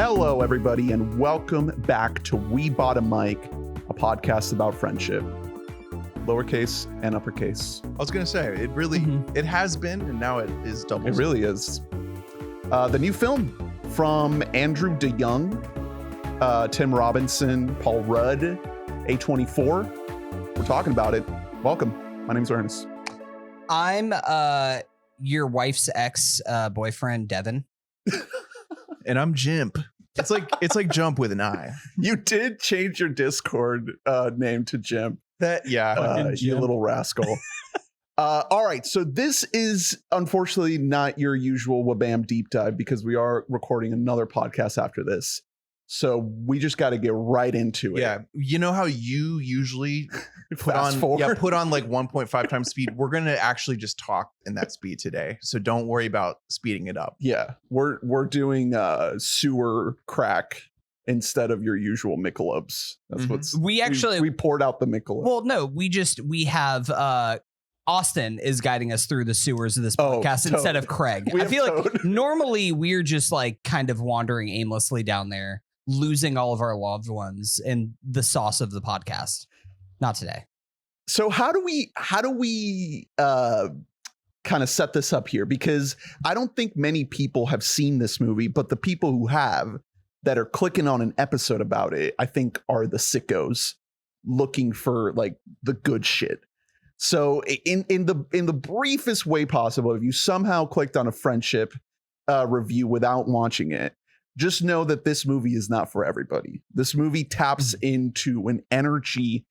Hello, everybody, and welcome back to We Bought a Mic, a podcast about friendship, lowercase and uppercase. I was going to say, it really, it has been, and now it is double. It really is. The new film from Andrew DeYoung, Tim Robinson, Paul Rudd, A24. We're talking about it. Welcome. My name's Ernest. I'm your wife's ex boyfriend, Devin. And I'm Jimp. It's like jump with an I. You did change your Discord name to Jim. Yeah. You little rascal. All right. So this is unfortunately not your usual WBAM deep dive because we are recording another podcast after this. So we just got to get right into it. Yeah. You know how you usually put Fast on forward. like 1.5 times speed. We're going to actually just talk in that speed today. So don't worry about speeding it up. Yeah. We're doing sewer crack instead of your usual Michelobs. That's what's we poured out the Michelob. Well, no, we have Austin is guiding us through the sewers of this podcast instead of Craig. I feel like normally we're just like kind of wandering aimlessly down there, losing all of our loved ones in the sauce of the podcast. Not today. So how do we kind of set this up here? Because I don't think many people have seen this movie, but the people who have that are clicking on an episode about it, I think are the sickos looking for like the good shit. So in the briefest way possible, if you somehow clicked on a friendship review without launching it, just know that this movie is not for everybody. This movie taps into an energy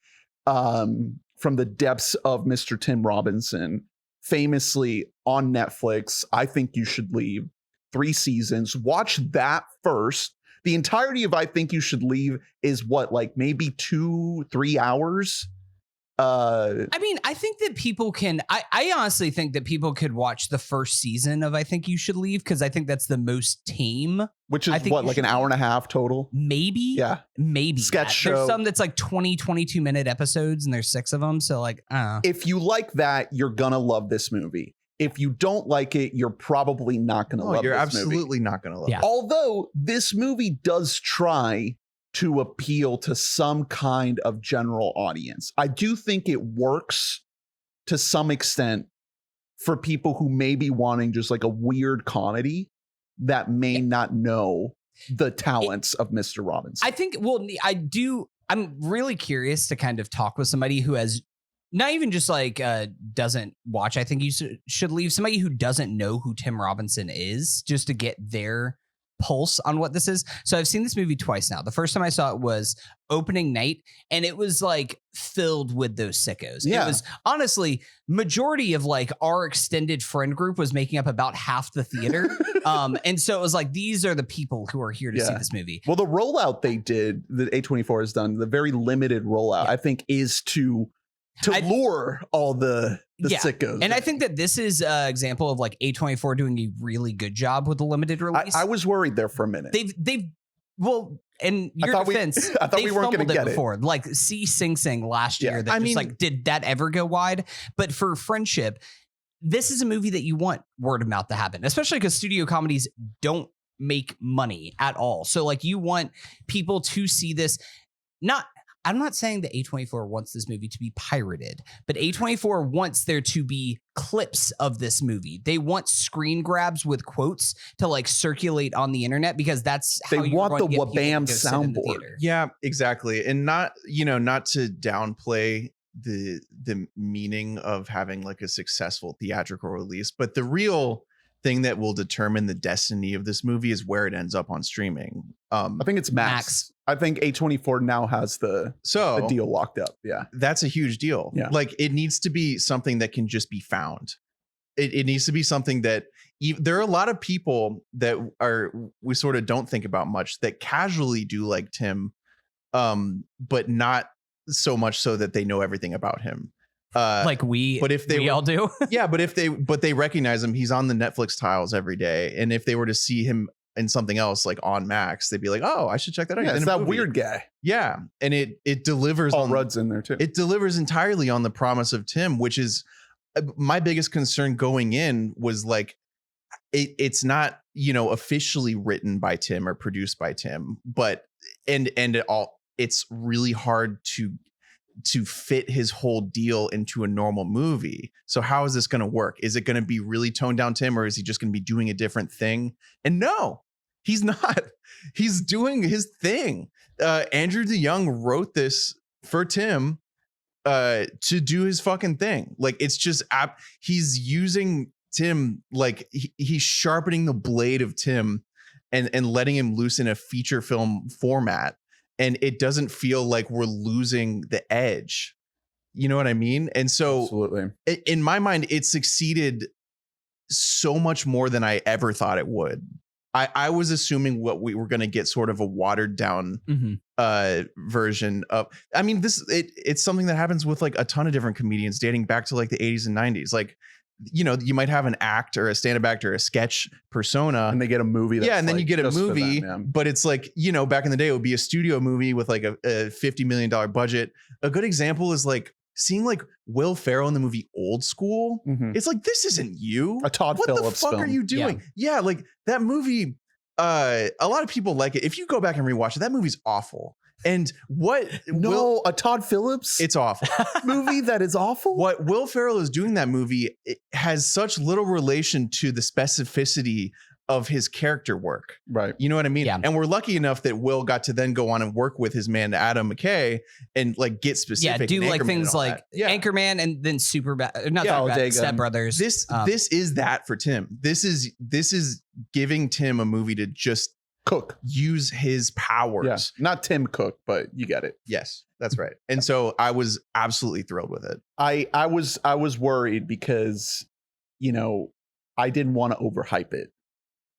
from the depths of Mr. Tim Robinson, famously on Netflix. I Think You Should Leave, 3 seasons. Watch that first. The entirety of I Think You Should Leave is what, like maybe 2-3 hours. I mean, I think that people can. I honestly think that people could watch the first season of I Think You Should Leave because I think that's the most tame. Which is what, like an hour and a half total? Maybe. Yeah. Maybe. Sketch show. There's some that's like 22 minute episodes and there's 6 of them. So like, if you like that, you're going to love this movie. If you don't like it, you're probably not going to love this movie. You're absolutely not going to love it. Although this movie does try to appeal to some kind of general audience. I do think it works to some extent for people who may be wanting just like a weird comedy that may not know the talents of Mr. Robinson. I think, well, I'm really curious to kind of talk with somebody who has not even just like doesn't watch I Think You Should Leave, somebody who doesn't know who Tim Robinson is, just to get their pulse on what this is. So I've seen this movie twice now. The first time I saw it was opening night, and it was like filled with those sickos. Yeah. It was honestly majority of like our extended friend group was making up about half the theater. And so it was like, these are the people who are here to see this movie. Well, the rollout they did, that A24 has done, the very limited rollout, I think is to lure all the sickos. And I think that this is an example of like A24 doing a really good job with the limited release. I was worried there for a minute. Well, in your defense, I thought we weren't going to get before. Like see Sing Sing last year. That like, did that ever go wide? But for friendship, this is a movie that you want word of mouth to happen, especially because studio comedies don't make money at all. So like you want people to see this. I'm not saying that A24 wants this movie to be pirated, but A24 wants there to be clips of this movie. They want screen grabs with quotes to like circulate on the internet because that's how they want the WBAM soundboard. Yeah, exactly. And not to downplay the meaning of having like a successful theatrical release, but the real thing that will determine the destiny of this movie is where it ends up on streaming. I think it's Max. I think A24 now has the deal locked up. Yeah. That's a huge deal. Yeah. Like it needs to be something that can just be found. It needs to be something that there are a lot of people that we sort of don't think about much that casually do like Tim, but not so much so that they know everything about him. But if we all do. Yeah, but they recognize him, he's on the Netflix tiles every day. And if they were to see him in something else like on Max, they'd be like, oh, I should check that out. Yeah, it's that weird guy. Yeah. And it delivers. Paul Rudd's in there too. It delivers entirely on the promise of Tim, which is my biggest concern going in was like, it's not, you know, officially written by Tim or produced by Tim, but it's really hard to fit his whole deal into a normal movie. So how is this going to work? Is it going to be really toned down Tim, or is he just going to be doing a different thing? And no, he's not. He's doing his thing. Andrew DeYoung wrote this for Tim to do his fucking thing. Like, it's just he's using Tim, like he's sharpening the blade of Tim and letting him loose in a feature film format. And it doesn't feel like we're losing the edge. You know what I mean? And so absolutely, in my mind, it succeeded so much more than I ever thought it would. I was assuming what we were going to get sort of a watered down version of, I mean, it's something that happens with like a ton of different comedians dating back to like the 80s and 90s. Like, you know, you might have an act or a stand-up act or a sketch persona, and they get a movie. That's and then like you get a movie, them, but it's like, you know, back in the day, it would be a studio movie with like a $50 million budget. A good example is like seeing like Will Ferrell in the movie Old School. Mm-hmm. It's like, this isn't you. A Todd Phillips What the fuck film. are you doing? Yeah, like that movie. A lot of people like it. If you go back and rewatch it, that movie's awful. And a Todd Phillips? It's awful. Movie that is awful? What Will Ferrell is doing in that movie, it has such little relation to the specificity of his character work. Right. You know what I mean? Yeah. And we're lucky enough that Will got to then go on and work with his man, Adam McKay, and like get specific. Yeah, do like Anchorman things like Anchorman and then Step Brothers. This is that for Tim. This is giving Tim a movie to just cook, use his powers. Yeah. Not Tim Cook, but you get it. Yes, that's right. And so I was absolutely thrilled with it. I was worried because, you know, I didn't want to overhype it.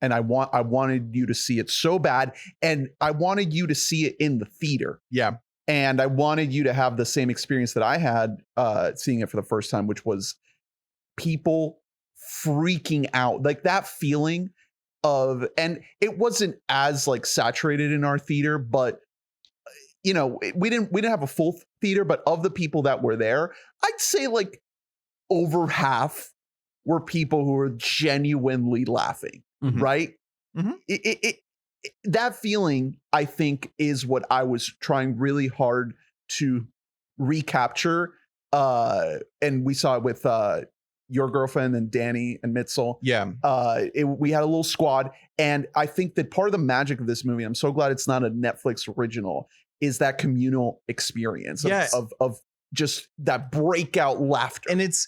And I wanted you to see it so bad. And I wanted you to see it in the theater. Yeah. And I wanted you to have the same experience that I had seeing it for the first time, which was people freaking out. Like that feeling of, and it wasn't as like saturated in our theater, but you know, we didn't have a full theater, but of the people that were there, I'd say like over half were people who were genuinely laughing. Mm-hmm. Right. Mm-hmm. That feeling, I think, is what I was trying really hard to recapture. And we saw it with your girlfriend and Danny and Mitzel. Yeah. We had a little squad. And I think that part of the magic of this movie, I'm so glad it's not a Netflix original, is that communal experience of just that breakout laughter. And it's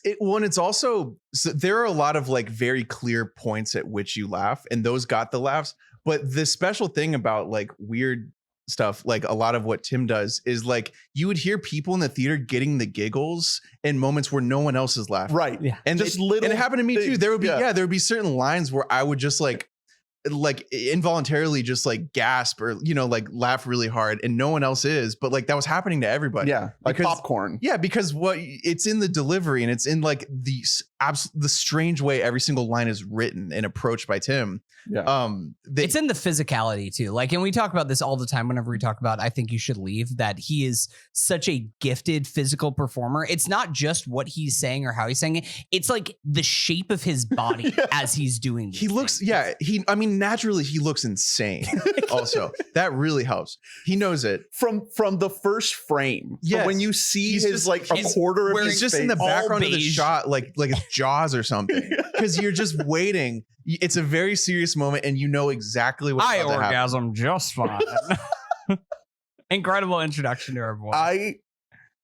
also, so there are a lot of like very clear points at which you laugh, and those got the laughs. But the special thing about like weird stuff, like a lot of what Tim does, is like you would hear people in the theater getting the giggles in moments where no one else is laughing. Right. Yeah. And just little. And it happened to me too. There would be there would be certain lines where I would just like involuntarily just like gasp or, you know, like laugh really hard, and no one else is, but like that was happening to everybody. Yeah. Like popcorn. Yeah. Because it's in the delivery, and it's in like the strange way every single line is written and approached by Tim. Yeah. It's in the physicality too. Like, and we talk about this all the time whenever we talk about I Think You Should Leave, that he is such a gifted physical performer. It's not just what he's saying or how he's saying it. It's like the shape of his body as he's doing these things. Naturally he looks insane. Also, that really helps. He knows it. From the first frame. Yes. So when you see his like a quarter of his he's just face, in the background of the shot, like his jaws or something. Because you're just waiting. It's a very serious moment, and you know exactly what's about to happen. I orgasm just fine. Incredible introduction to our boy.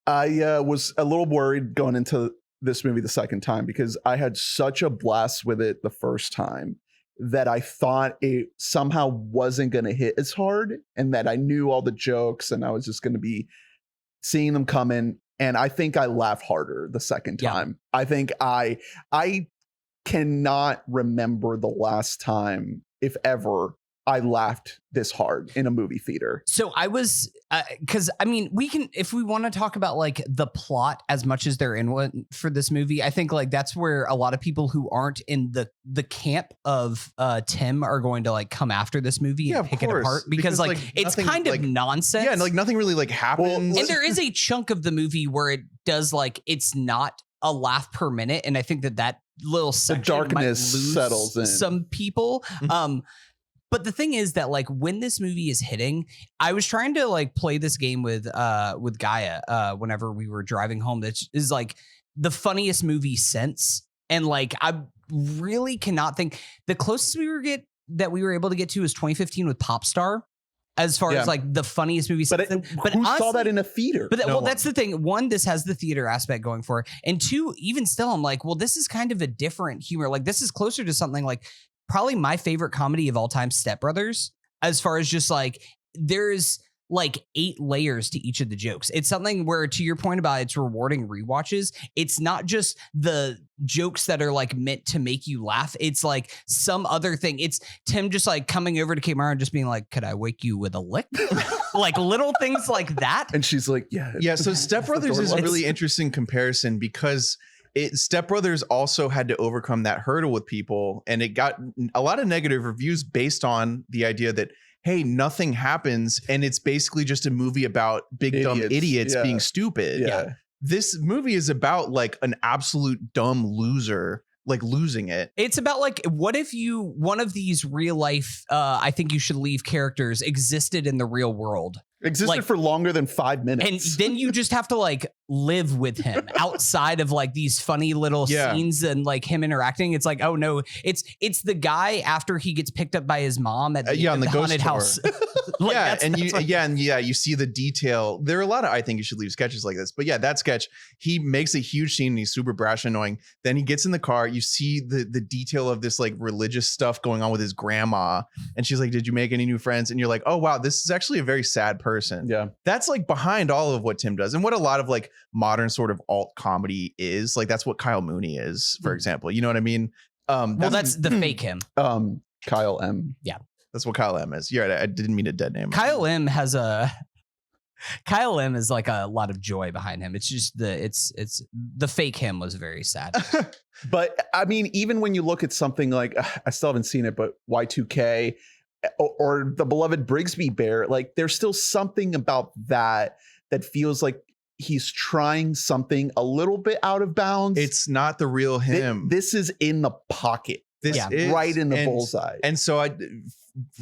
I was a little worried going into this movie the second time, because I had such a blast with it the first time that I thought it somehow wasn't going to hit as hard, and that I knew all the jokes and I was just going to be seeing them coming. And I think I laughed harder the second time. I think I cannot remember the last time, if ever, I laughed this hard in a movie theater. So I was, because I mean, we can, if we want to talk about like the plot as much as they're in one for this movie, I think like that's where a lot of people who aren't in the camp of Tim are going to like come after this movie and pick it apart, because like it's kind of nonsense. Yeah, and like nothing really like happens. And there is a chunk of the movie where it does like, it's not a laugh per minute, and I think that little section darkness might lose settles in. some people. But the thing is that like when this movie is hitting, I was trying to like play this game with Gaia whenever we were driving home. That is like the funniest movie since, and like I really cannot think. The closest we were able to get to is 2015 with Popstar, as far as like the funniest movie. But who honestly, saw that in a theater? But that's the thing. One, this has the theater aspect going for it, and two, even still, I'm like, well, this is kind of a different humor. Like this is closer to something like probably my favorite comedy of all time, Step Brothers, as far as just like there's like 8 layers to each of the jokes. It's something where, to your point about it's rewarding rewatches, it's not just the jokes that are like meant to make you laugh. It's like some other thing. It's Tim just like coming over to Kate Mara and just being like, could I wake you with a lick? Like little things like that. And she's like, yeah. Yeah. So Step Brothers is a really interesting comparison because Step Brothers also had to overcome that hurdle with people, and it got a lot of negative reviews based on the idea that, hey, nothing happens, and it's basically just a movie about dumb idiots being stupid. Yeah. This movie is about like an absolute dumb loser, like losing it. It's about like, what if one of these real life, I think you should leave characters existed in the real world. Existed like, for longer than 5 minutes. And then you just have to like live with him outside of like these funny little scenes and like him interacting. It's like, oh no, it's the guy after he gets picked up by his mom at the, on the haunted house. Like, you see the detail. There are a lot of I think you should leave sketches like this, but yeah, that sketch, he makes a huge scene and he's super brash and annoying. Then he gets in the car, you see the detail of this like religious stuff going on with his grandma, and she's like, did you make any new friends? And you're like, oh wow, this is actually a very sad person. Yeah, that's like behind all of what Tim does and what a lot of like modern sort of alt comedy is. Like that's what Kyle Mooney is, for example. You know what I mean? That's the fake him. Kyle M. Yeah, that's what Kyle M is. You're right. I didn't mean a dead name. Kyle M is like a lot of joy behind him. It's just the fake him was very sad. But I mean, even when you look at something like, I still haven't seen it, but Y2K or the beloved Brigsby Bear, like there's still something about that feels like he's trying something a little bit out of bounds. It's not the real him. This is in the pocket. This is right in the bullseye. And so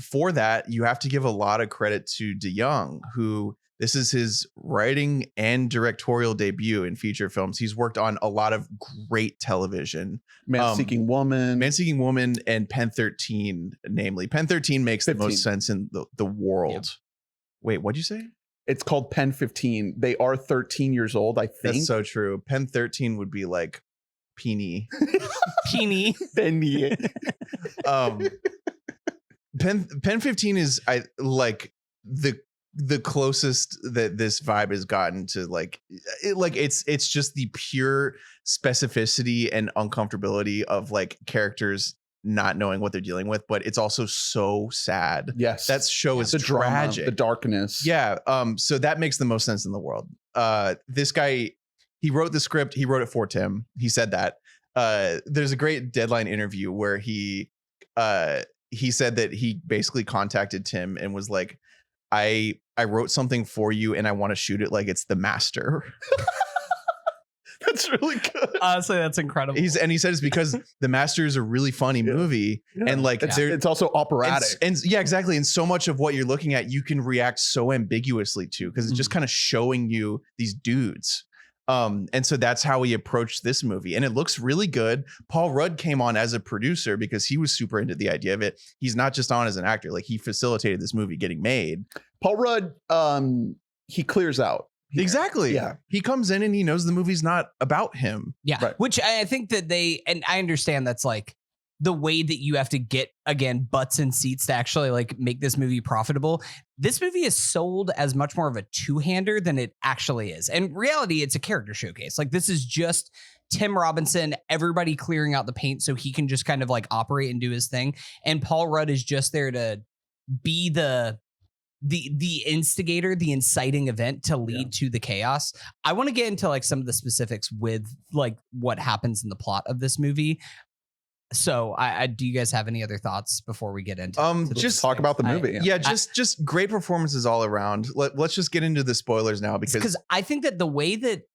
for that, you have to give a lot of credit to DeYoung, who this is his writing and directorial debut in feature films. He's worked on a lot of great television. Man-Seeking Woman, and Pen 13, namely. Pen 13 makes 15. The most sense in the world. Yep. Wait, what'd you say? It's called Pen 15. They are 13 years old, I think. That's so true. Pen 13 would be like Peeny. Peeny. Penny. Pen 15 is like the closest that this vibe has gotten to like it's just the pure specificity and uncomfortability of like characters not knowing what they're dealing with, but it's also so sad. Yes, that show is the tragic, drama, the darkness. Yeah. So that makes the most sense in the world. This guy, he wrote the script. He wrote it for Tim. He said that. There's a great Deadline interview where he said that he basically contacted Tim and was like, I wrote something for you and I want to shoot it like it's The Master. That's really good. Honestly, that's incredible. He said it's because The Master is a really funny movie. Yeah. And like it's also operatic. And yeah, exactly. And so much of what you're looking at, you can react so ambiguously to, because it's just kind of showing you these dudes. And so that's how he approached this movie. And it looks really good. Paul Rudd came on as a producer because he was super into the idea of it. He's not just on as an actor. Like he facilitated this movie getting made. Paul Rudd, he clears out. Here. Exactly. Yeah. He comes in and he knows the movie's not about him. Yeah. Right. Which I think that and I understand that's like the way that you have to get, again, butts in seats to actually like make this movie profitable. This movie is sold as much more of a two-hander than it actually is. And in reality, it's a character showcase. Like this is just Tim Robinson, everybody clearing out the paint so he can just kind of like operate and do his thing. And Paul Rudd is just there to be the instigator, the inciting event to lead to the chaos. I want to get into like some of the specifics with like what happens in the plot of this movie. So do you guys have any other thoughts before we get into just talk about the movie? Just great performances all around. Let's just get into the spoilers now because I think that the way that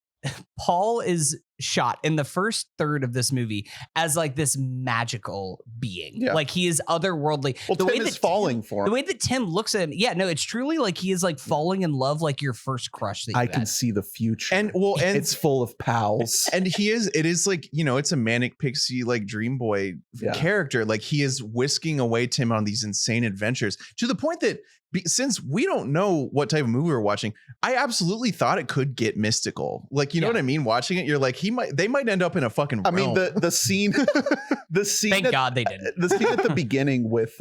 Paul is shot in the first third of this movie as like this magical being. Yeah. Like he is otherworldly. Well, the Tim way is that falling for him. The way that Tim looks at him, it's truly like he is like falling in love, like your first crush. That I you can had. see the future. And it's full of pals. And it is like, it's a manic pixie, like dream boy character. Like he is whisking away Tim on these insane adventures to the point that since we don't know what type of movie we're watching, I absolutely thought it could get mystical. Like, you know what I mean? Watching it, you're like, they might end up in a fucking realm. I mean, the scene, Thank God they didn't. The scene at the beginning with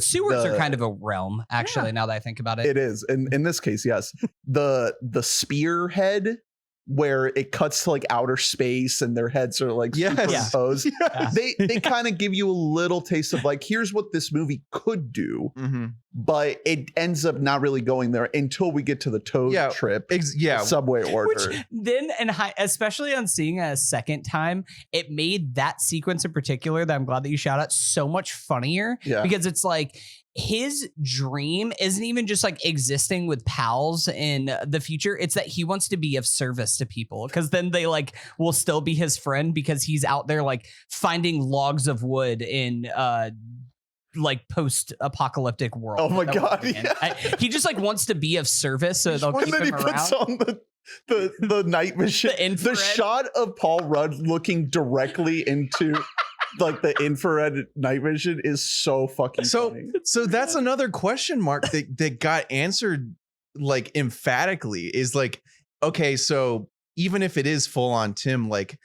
sewers are kind of a realm, actually, now that I think about it. It is. In this case, yes. The spearhead where it cuts to like outer space and their heads are like superimposed. Yeah. They kind of give you a little taste of like, here's what this movie could do, but it ends up not really going there until we get to the Toad trip. Subway order. Which then, and especially on seeing it a second time, it made that sequence in particular that I'm glad that you shout out so much funnier because it's like, his dream isn't even just like existing with pals in the future. It's that he wants to be of service to people because then they like will still be his friend because he's out there like finding logs of wood in like post-apocalyptic world. Oh my God. He just like wants to be of service so they'll keep him around. And then he puts on the night vision. The shot of Paul Rudd looking directly into like the infrared night vision is so fucking funny. So that's another question mark that got answered like emphatically is like, okay, so even if it is full on Tim, like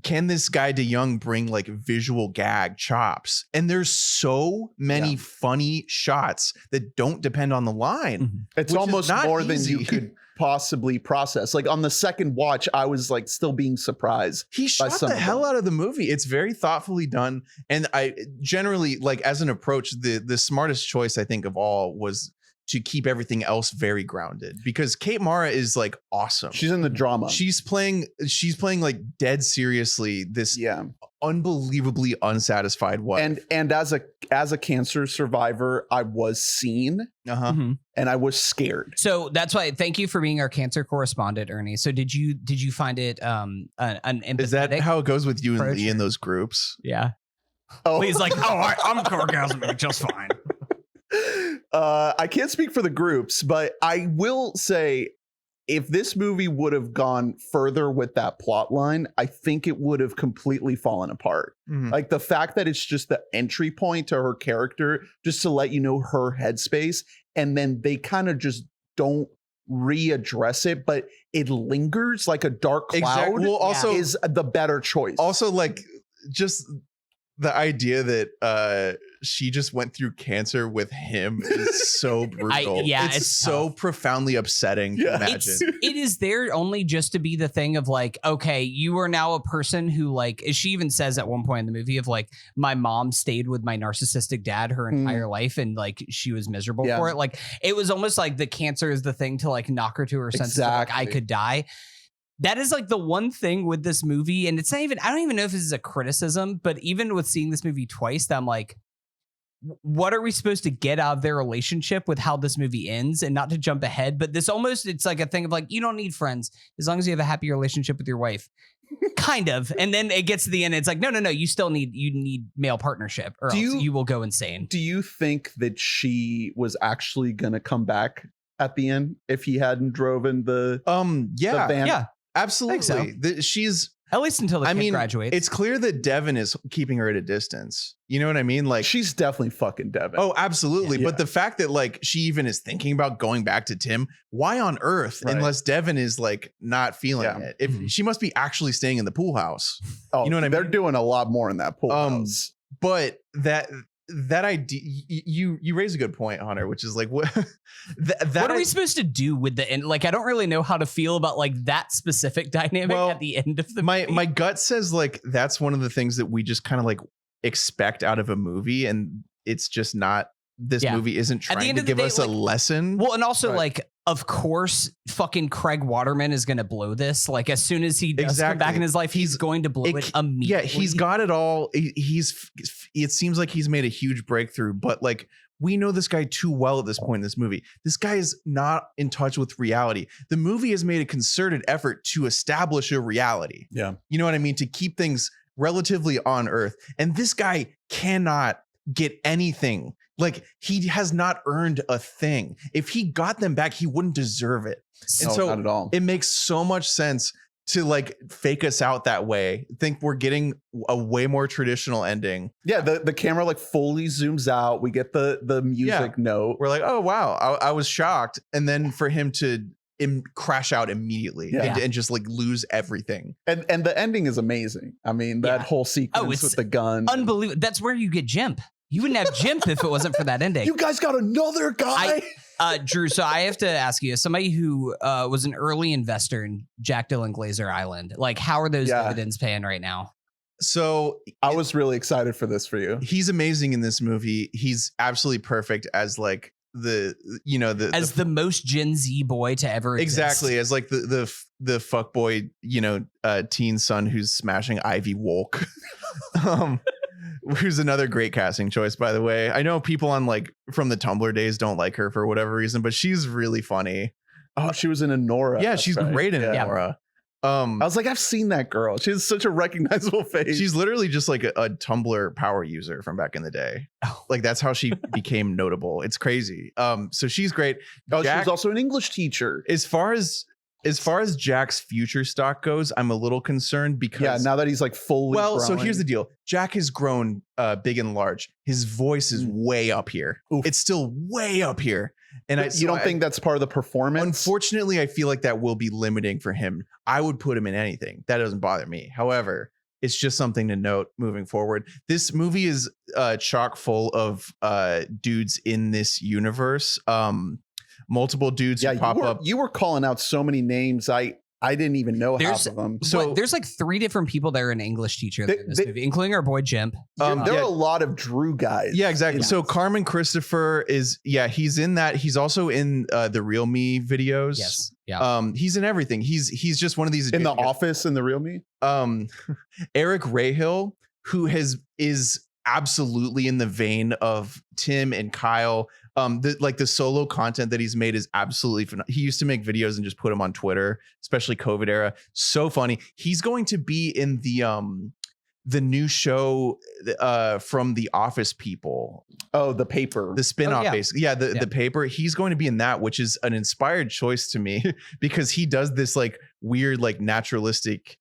can this guy DeYoung bring like visual gag chops? And there's so many funny shots that don't depend on the line. It's almost more than you could possibly process. Like on the second watch, I was like still being surprised. He shot the hell out of the movie. It's very thoughtfully done. And I generally, like as an approach, the smartest choice I think of all was to keep everything else very grounded because Kate Mara is like awesome. She's in the drama. She's playing like dead seriously this unbelievably unsatisfied wife. And as a cancer survivor, I was seen and I was scared. So that's why thank you for being our cancer correspondent, Ernie. So did you find it an empathetic? Is that how it goes with you and Lee in those groups? Yeah. Oh, Lee's like, I'm orgasming just fine. I can't speak for the groups, but I will say if this movie would have gone further with that plot line, I think it would have completely fallen apart. Like the fact that it's just the entry point to her character, just to let you know her headspace, and then they kind of just don't readdress it, but it lingers like a dark cloud. Well, also is the better choice. Also, like just the idea that she just went through cancer with him is so brutal. It's so profoundly upsetting to imagine. It is there only just to be the thing of like, okay, you are now a person who like, as she even says at one point in the movie of like, my mom stayed with my narcissistic dad her entire life and like she was miserable for it. Like it was almost like the cancer is the thing to like knock her to her senses. Like I could die. That is like the one thing with this movie. And it's not even, I don't even know if this is a criticism, but even with seeing this movie twice, I'm like, what are we supposed to get out of their relationship with how this movie ends? And not to jump ahead, but this almost, it's like a thing of like, you don't need friends as long as you have a happy relationship with your wife. Kind of. And then it gets to the end. It's like, no, you still need male partnership or else you will go insane. Do you think that she was actually going to come back at the end if he hadn't driven the van? Yeah. Absolutely. She's at least until the kid graduates. It's clear that Devin is keeping her at a distance. You know what I mean? Like she's definitely fucking Devin. Oh, absolutely. Yeah. But the fact that like she even is thinking about going back to Tim, why on earth? Right. Unless Devin is like not feeling it. If she must be actually staying in the pool house. Oh, you know what I mean? They're doing a lot more in that pool house. But that idea, you raise a good point, Hunter, which is like what what are we supposed to do with the end? Like I don't really know how to feel about like that specific dynamic at the end of the movie. My gut says like that's one of the things that we just kind of like expect out of a movie, and it's just not. This movie isn't trying to give us a lesson. Well, and also like of course, fucking Craig Waterman is going to blow this. Like, as soon as he does come back in his life, he's going to blow it immediately. Yeah, he's got it all. It seems like he's made a huge breakthrough, but like, we know this guy too well at this point in this movie. This guy is not in touch with reality. The movie has made a concerted effort to establish a reality. Yeah. You know what I mean? To keep things relatively on Earth. And this guy cannot get anything. Like, he has not earned a thing. If he got them back, he wouldn't deserve it. And so not at all. It makes so much sense to like fake us out that way. Think we're getting a way more traditional ending. Yeah, the camera like fully zooms out. We get the music note. We're like, oh wow, I was shocked. And then for him to crash out immediately and just like lose everything. And the ending is amazing. I mean, that whole sequence with the gun. Unbelievable. That's where you get Jimp. You wouldn't have Jimp if it wasn't for that ending. You guys got another guy? Drew, so I have to ask you, as somebody who was an early investor in Jack Dylan Glazer Island, like, how are those dividends paying right now? So I was really excited for this for you. He's amazing in this movie. He's absolutely perfect as like the most Gen Z boy to ever exist. Exactly, as like the fuckboy, teen son who's smashing Ivy Wolk. Who's another great casting choice, by the way. I know people on like from the Tumblr days don't like her for whatever reason, but she's really funny. Oh, she was in Anora. Yeah, she's great in Anora. I was like, I've seen that girl. She has such a recognizable face. She's literally just like a Tumblr power user from back in the day. Like, that's how she became notable. It's crazy. So she's great. She was also an English teacher. As far as Jack's future stock goes, I'm a little concerned because now that he's like fully grown. So growing. here's the deal. Jack has grown big and large. His voice is way up here. Oof. It's still way up here. And you don't think that's part of the performance? Unfortunately, I feel like that will be limiting for him. I would put him in anything. That doesn't bother me. However, it's just something to note moving forward. This movie is chock full of dudes in this universe. Multiple dudes who pop up. You were calling out so many names. I didn't even know half of them. So there's like 3 different people that are an English teacher in this movie, including our boy Jimp. There are a lot of Drew guys. Yeah, exactly. So Carmen Christopher he's in that. He's also in the Real Me videos. Yes. Yeah. He's in everything. He's just one of these in the Office and the Real Me. Eric Rahill, who is absolutely in the vein of Tim and Kyle. The solo content that he's made is absolutely phenomenal. He used to make videos and just put them on Twitter, especially COVID era. So funny. He's going to be in the new show from The Office people. Oh, The Paper. The spinoff, basically. Yeah, the Paper. He's going to be in that, which is an inspired choice to me because he does this like weird, like naturalistic,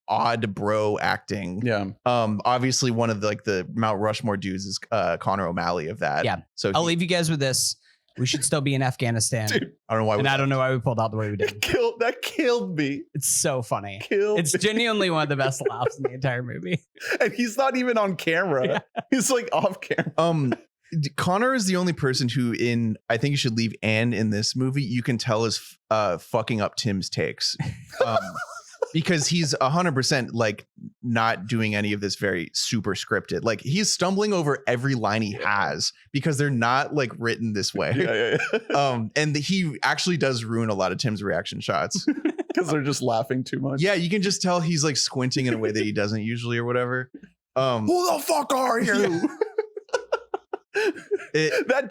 odd bro acting. Yeah. Obviously one of the Mount Rushmore dudes is Connor O'Malley of that. Yeah. So I'll leave you guys with this. We should still be in Afghanistan. Dude, I don't know why. I don't know why we pulled out the way we did. That killed me. It's so funny. It's genuinely one of the best laughs in the entire movie. And he's not even on camera. Yeah. He's like off camera. Connor is the only person who I think you should leave Anne in this movie. You can tell is fucking up Tim's takes. Because he's 100% like not doing any of this very super scripted. Like, he's stumbling over every line he has because they're not like written this way. Yeah. And he actually does ruin a lot of Tim's reaction shots because they're just laughing too much. Yeah, you can just tell he's like squinting in a way that he doesn't usually or whatever. Who the fuck are you? That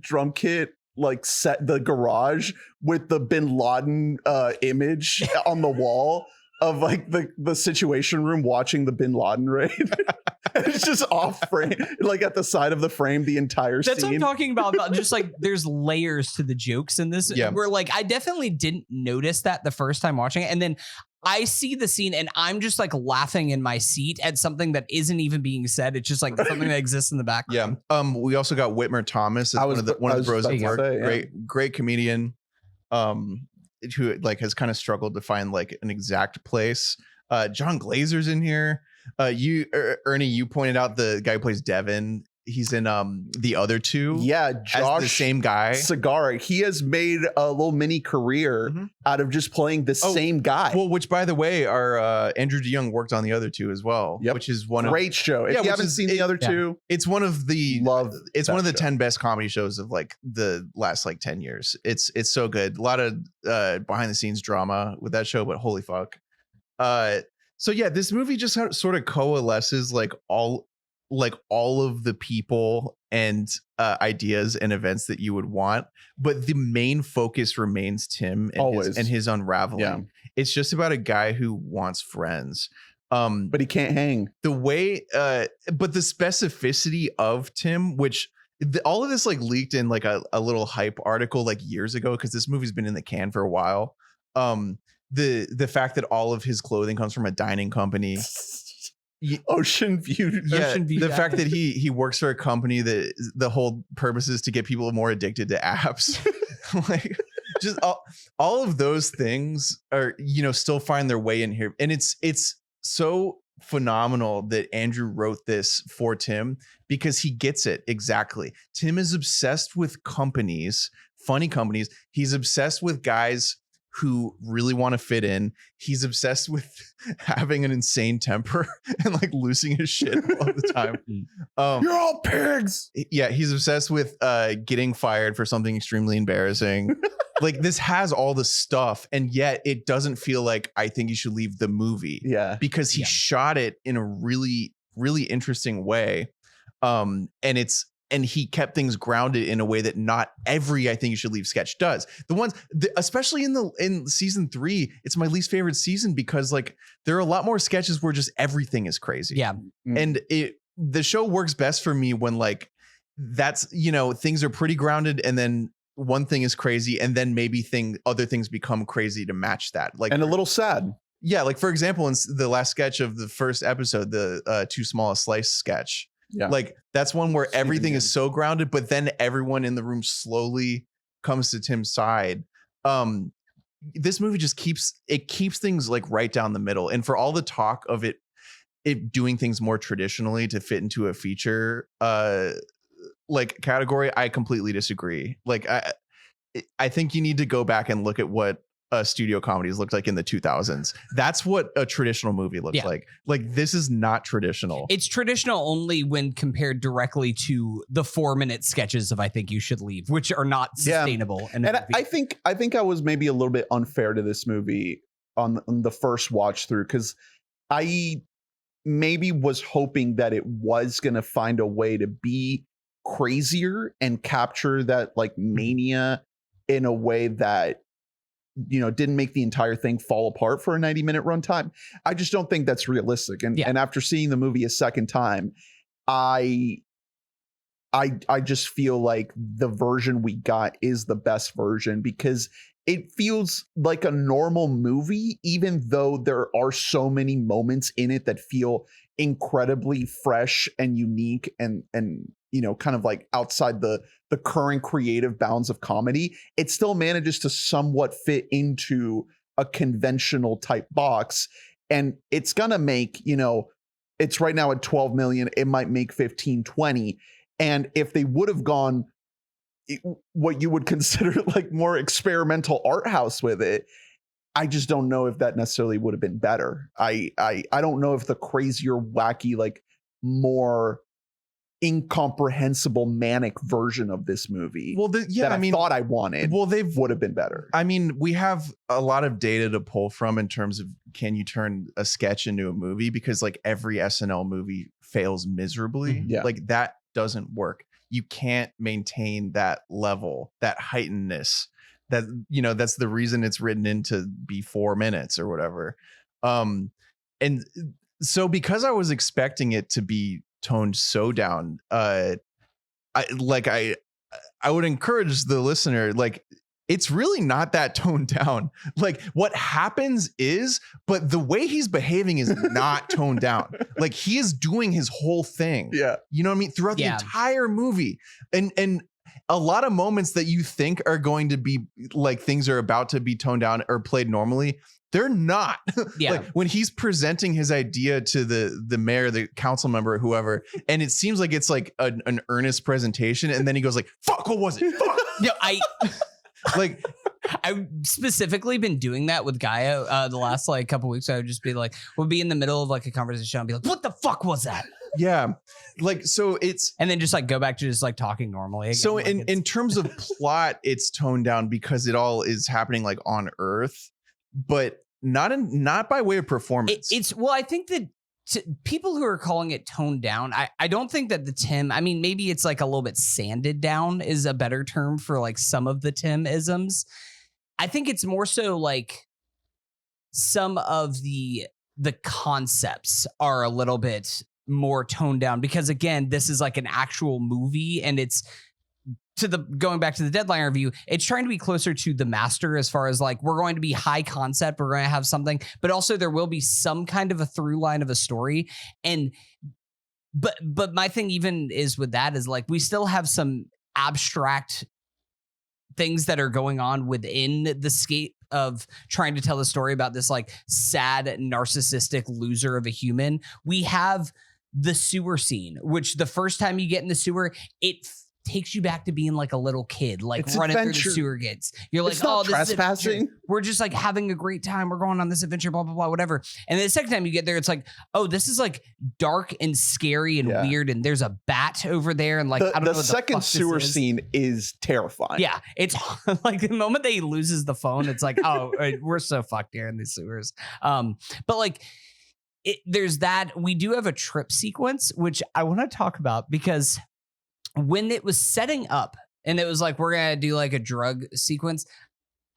drum kit like set the garage with the bin Laden image on the wall of like the Situation Room watching the bin Laden raid. And it's just off frame, like at the side of the frame, the entire scene. That's what I'm talking about. Just like there's layers to the jokes in this. Yeah. Where like I definitely didn't notice that the first time watching it. And then I see the scene and I'm just like laughing in my seat at something that isn't even being said. It's just like something that exists in the background. Yeah. We also got Whitmer Thomas as one of the bros at work. Yeah. Great comedian. Who like has kind of struggled to find like an exact place. John Glazer's in here. Ernie, you pointed out the guy who plays Devin. he's in the other two. Yeah, Josh, as the same guy. Segarra. He has made a little mini career out of just playing the same guy. Well, which by the way, our Andrew DeYoung worked on the other two as well. Yep. Which is one great show. If you haven't seen the other two, it's one of the it's one of the 10 best comedy shows of like the last like 10 years. It's so good. A lot of behind the scenes drama with that show, but holy fuck. So yeah, this movie just sort of coalesces like all of the people and ideas and events that you would want, but the main focus remains Tim and his unraveling. Yeah. It's just about a guy who wants friends, but he can't hang. The way, but the specificity of Tim, which all of this like leaked in like a little hype article like years ago, because this movie's been in the can for a while. The fact that all of his clothing comes from a dining company. Ocean View. Yeah, the fact that he works for a company that the whole purpose is to get people more addicted to apps. Like just all of those things are, you know, still find their way in here. And it's so phenomenal that Andrew wrote this for Tim, because he gets it exactly. Tim is obsessed with companies, funny companies. He's obsessed with guys who really want to fit in. He's obsessed with having an insane temper and like losing his shit all the time. You're all pigs. Yeah, he's obsessed with getting fired for something extremely embarrassing. Like this has all the stuff, and yet it doesn't feel like I think you should leave the movie. Yeah, because he shot it in a really, really interesting way. And he kept things grounded in a way that not every I Think You Should Leave sketch does. The ones, especially in season 3, it's my least favorite season because like there are a lot more sketches where just everything is crazy. Yeah, and the show works best for me when like that's, you know, things are pretty grounded, and then one thing is crazy, and then maybe other things become crazy to match that. Like, and a little sad. Yeah, like for example, in the last sketch of the first episode, the Too Small a Slice sketch. Yeah. Like that's one where everything is so grounded, but then everyone in the room slowly comes to Tim's side. This movie just keeps things like right down the middle. And for all the talk of it doing things more traditionally to fit into a feature like category, I completely disagree. Like I think you need to go back and look at what studio comedies looked like in the 2000s. That's what a traditional movie looks like. Like this is not traditional. It's traditional only when compared directly to the 4-minute sketches of I Think You Should Leave, which are not sustainable. And I think I was maybe a little bit unfair to this movie on the first watch through, because I maybe was hoping that it was going to find a way to be crazier and capture that like mania in a way that, you know, didn't make the entire thing fall apart for a 90-minute runtime. I just don't think that's realistic. And after seeing the movie a second time, I just feel like the version we got is the best version, because it feels like a normal movie, even though there are so many moments in it that feel incredibly fresh and unique and you know, kind of like outside the current creative bounds of comedy. It still manages to somewhat fit into a conventional type box. And it's going to make, you know, it's right now at 12 million. It might make 15, 20. And if they would have gone what you would consider like more experimental art house with it, I just don't know if that necessarily would have been better. I don't know if the crazier, wacky, like more incomprehensible manic version of this movie that I thought I wanted would have been better. I mean, we have a lot of data to pull from in terms of can you turn a sketch into a movie, because like every SNL movie fails miserably. Like that doesn't work. You can't maintain that level, that heightenedness, that, you know, that's the reason it's written into be 4 minutes or whatever. And so because I was expecting it to be toned so down, I would encourage the listener, like, it's really not that toned down. Like what happens is, but the way he's behaving is not toned down. Like he is doing his whole thing. Yeah. You know what I mean? Throughout the entire movie. And a lot of moments that you think are going to be like things are about to be toned down or played normally They're not. Yeah. Like when he's presenting his idea to the mayor, the council member, whoever, and it seems like it's like an earnest presentation, and then he goes like, "Fuck, what was it?" Fuck. No, Like I've specifically been doing that with Gaia the last like couple weeks. I would just be like, we'll be in the middle of like a conversation. I'll be like, "What the fuck was that?" yeah, like so it's and then just like go back to just like talking normally again. So like in terms of plot, it's toned down because it all is happening like on Earth, but not by way of performance. It's well, I think that people who are calling it toned down, I don't think that the Tim, I mean, maybe it's like a little bit sanded down is a better term for like some of the Tim-isms. I think it's more so like some of the concepts are a little bit more toned down because again, this is like an actual movie and it's going back to the Deadline review, it's trying to be closer to The Master as far as like, we're going to be high concept, we're going to have something, but also there will be some kind of a through line of a story. And, but my thing even is with that is like, we still have some abstract things that are going on within the scape of trying to tell the story about this like sad, narcissistic loser of a human. We have the sewer scene, which the first time you get in the sewer, it takes you back to being like a little kid, like it's running adventure. through the sewer gates. You're like, it's not this trespassing. We're just like having a great time. We're going on this adventure, blah, blah, blah, whatever. And then the second time you get there, it's like, oh, this is like dark and scary and weird. And there's a bat over there. And like, I don't know what the second sewer scene is terrifying. Yeah. It's like the moment that he loses the phone, it's like, oh, we're so fucked here in these sewers. But like, there's that. We do have a trip sequence, which I want to talk about because when it was setting up and it was like, we're going to do like a drug sequence,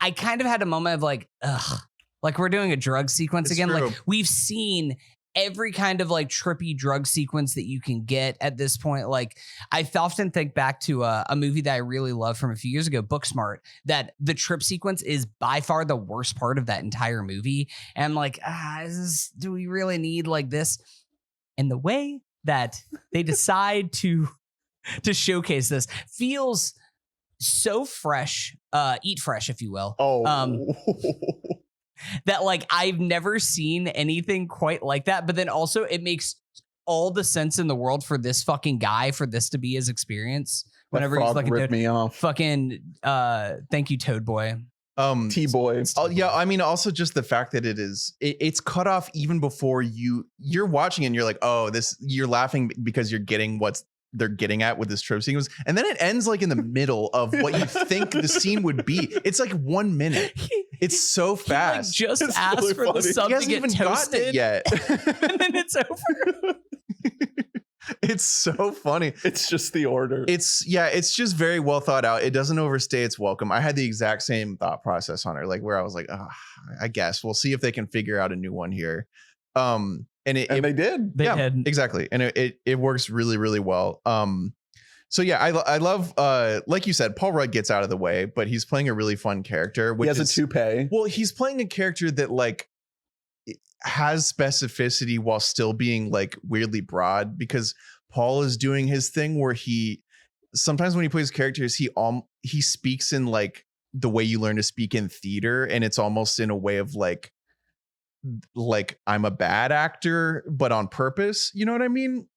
I kind of had a moment of like, ugh, like we're doing a drug sequence again. True. Like we've seen every kind of like trippy drug sequence that you can get at this point. Like I often think back to a movie that I really love from a few years ago, Booksmart, that the trip sequence is by far the worst part of that entire movie. And I'm like, do we really need like this? And the way that they decide to showcase this feels so fresh, eat fresh, if you will. That like I've never seen anything quite like that. But then also it makes all the sense in the world for this fucking guy, for this to be his experience. Whenever he's like ripped me off. Fucking thank you, Toad Boy. T-Boy. Yeah, I mean also just the fact that it's cut off even before you're watching and you're like, oh, you're laughing because you're getting what's they're getting at with this trope sequence, and then it ends like in the middle of what you think the scene would be. It's like 1 minute. It's so fast. He like just asked really for funny. The sub to get toasted it yet, and then it's over. It's so funny. It's just the order. It's just very well thought out. It doesn't overstay its welcome. I had the exact same thought process on it, like where I was like, oh, I guess we'll see if they can figure out a new one here. And they did. They did. Exactly. And it works really, really well. So yeah, I love, like you said, Paul Rudd gets out of the way, but he's playing a really fun character. He has a toupee. Well, he's playing a character that like has specificity while still being like weirdly broad, because Paul is doing his thing where sometimes when he plays characters, he speaks in like the way you learn to speak in theater. And it's almost in a way of like I'm a bad actor, but on purpose, you know what I mean?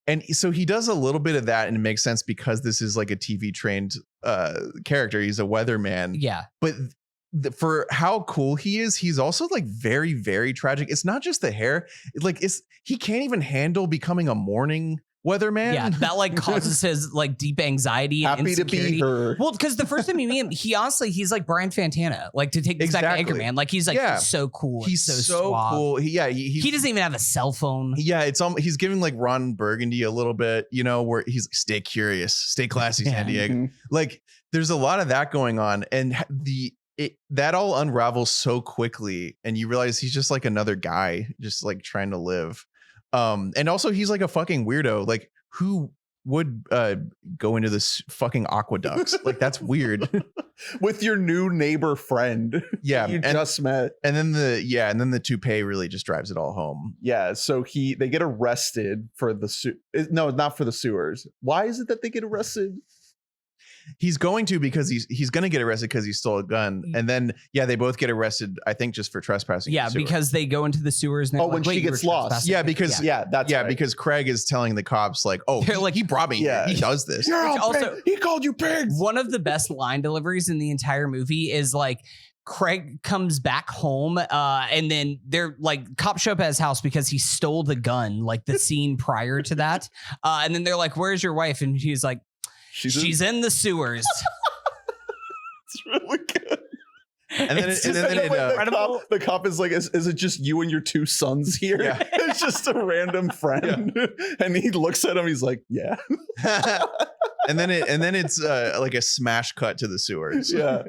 And so he does a little bit of that, and it makes sense because this is like a TV trained character. He's a weatherman. Yeah. But for how cool he is, he's also like very, very tragic. It's not just the hair. He can't even handle becoming a morning weatherman. Yeah, that like causes his like deep anxiety and happy insecurity. To be her. Well, because the first time you meet him, he's like Brian Fantana, like to take this back to Anchorman. Like he's like he's so cool. He's so cool. He doesn't even have a cell phone. Yeah, he's giving like Ron Burgundy a little bit, you know, where he's like, stay curious, stay classy, San Diego. Mm-hmm. Like there's a lot of that going on, and that all unravels so quickly, and you realize he's just like another guy, just like trying to live. And also he's like a fucking weirdo. Like who would go into this fucking aqueducts? Like that's weird. With your new neighbor friend. Yeah. You just met. And then the toupee really just drives it all home. Yeah. So they get arrested for not for the sewers. Why is it that they get arrested? he's going to because he's going to get arrested because he stole a gun, and then they both get arrested. I think just for trespassing. Yeah, because they go into the sewers. And when she gets lost. Yeah, because that's right. because Craig is telling the cops like, oh, he brought me. Yeah, he does this. Also, he called you pigs. One of the best line deliveries in the entire movie is like, Craig comes back home and then they're like, cops show up at his house because he stole the gun, like the scene prior to that. And then they're like, where's your wife? And he's like, she's in the sewers. It's really good. And then, the cop is like, is it just you and your two sons here? Yeah. It's just a random friend. Yeah. And he looks at him. He's like, yeah. and then it's like a smash cut to the sewers. Yeah.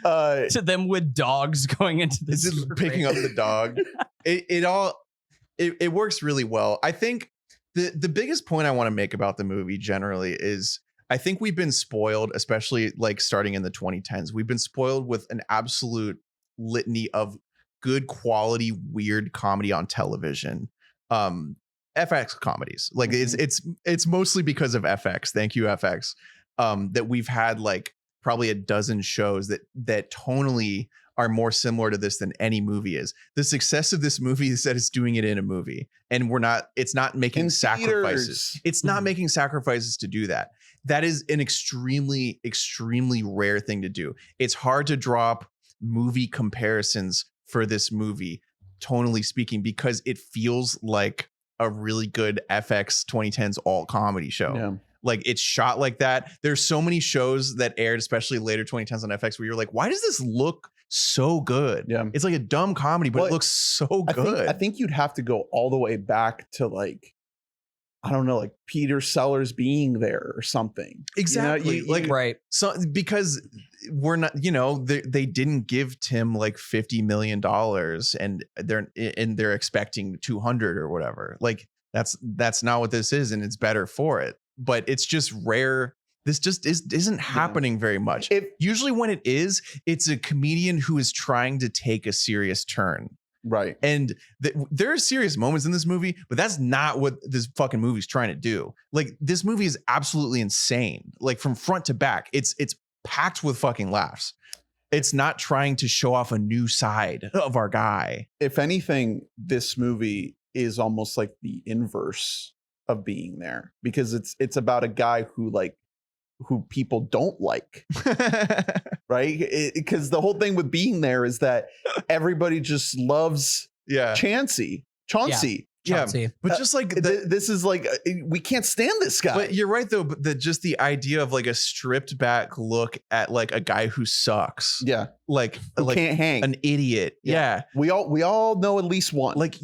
To them with dogs going into the sewer. Picking up the dog. It works really well. I think the biggest point I want to make about the movie generally is I think we've been spoiled, especially like starting in the 2010s. We've been spoiled with an absolute litany of good quality, weird comedy on television. FX comedies. Like it's mostly because of FX. Thank you, FX. That we've had like probably a dozen shows that tonally are more similar to this than any movie is. The success of this movie is that it's doing it in a movie, and it's not making sacrifices. It's not making sacrifices to do that. That is an extremely, extremely rare thing to do. It's hard to drop movie comparisons for this movie, tonally speaking, because it feels like a really good FX 2010s alt comedy show. Yeah. Like it's shot like that. There's so many shows that aired, especially later 2010s on FX, where you're like, why does this look so good? Yeah. It's like a dumb comedy, but it looks so good. I think you'd have to go all the way back to like, I don't know, like Peter Sellers being there or something. Exactly. You know, right. So because we're not, they didn't give Tim like $50 million and they're expecting 200 or whatever. Like that's not what this is, and it's better for it. But it's just rare. This just isn't happening very much. Usually when it is, it's a comedian who is trying to take a serious turn. Right. And there are serious moments in this movie, but that's not what this fucking movie's trying to do. Like this movie is absolutely insane. Like from front to back, it's packed with fucking laughs. It's not trying to show off a new side of our guy. If anything, this movie is almost like the inverse of Being There, because it's about a guy who people don't like. Right? Because the whole thing with Being There is that everybody just loves Chauncey. Yeah, but just like this is like we can't stand this guy. But you're right though. But just the idea of like a stripped back look at like a guy who sucks. Yeah, like who can't hang, an idiot. Yeah. we all know at least one. Like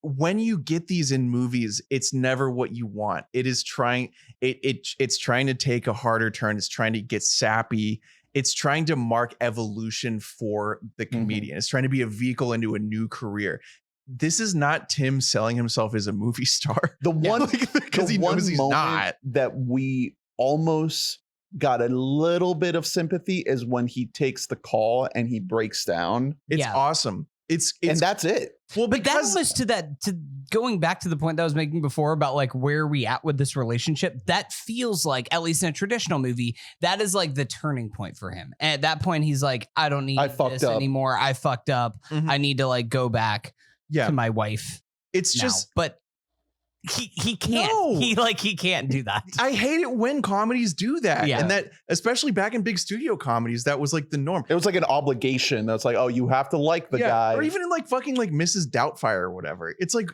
when you get these in movies, it's never what you want. It is trying. It's trying to take a harder turn. It's trying to get sappy. It's trying to mark evolution for the comedian. Mm-hmm. It's trying to be a vehicle into a new career. This is not Tim selling himself as a movie star. The one, because he knows he's not. That we almost got a little bit of sympathy is when he takes the call and he breaks down. It's awesome. It's and that's it. Well, but that almost to going back to the point that I was making before about like where are we at with this relationship, that feels like, at least in a traditional movie, that is like the turning point for him. And at that point, he's like, I don't need this anymore. I fucked up. Mm-hmm. I need to like go back to my wife. It's now. But he can't. No. He can't do that. I hate it when comedies do that. Yeah. And that, especially back in big studio comedies, that was like the norm. It was like an obligation. That's like, oh, you have to like the guy. Or even in like fucking like Mrs. Doubtfire or whatever. It's like,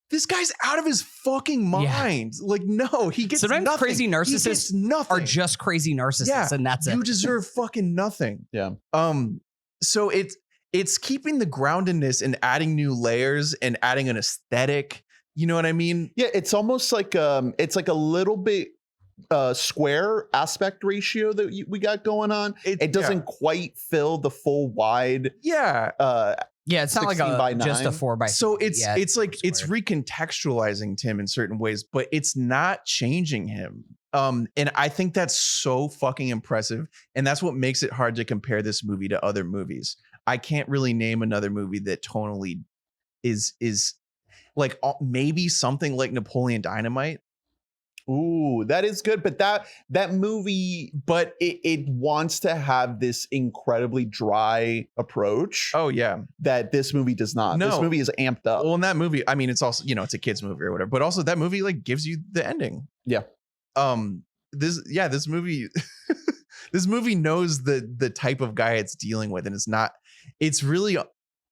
this guy's out of his fucking mind. Yeah. Like, no, he gets sometimes nothing. Crazy narcissists are just crazy narcissists, and that's it. You deserve fucking nothing. Yeah. So it's keeping the groundedness and adding new layers and adding an aesthetic. You know what I mean? Yeah, it's almost like it's like a little bit square aspect ratio that we got going on. It doesn't quite fill the full wide. Yeah. It's not like just a 4x3. So it's like it's recontextualizing Tim in certain ways, but it's not changing him. And I think that's so fucking impressive. And that's what makes it hard to compare this movie to other movies. I can't really name another movie that tonally is like maybe something like Napoleon Dynamite. Ooh, that is good. But that movie, but it wants to have this incredibly dry approach. Oh yeah, that this movie does not. No. This movie is amped up. Well, in that movie, I mean, it's also, it's a kid's movie or whatever, but also that movie like gives you the ending. Yeah. This movie this movie knows the type of guy it's dealing with, and it's really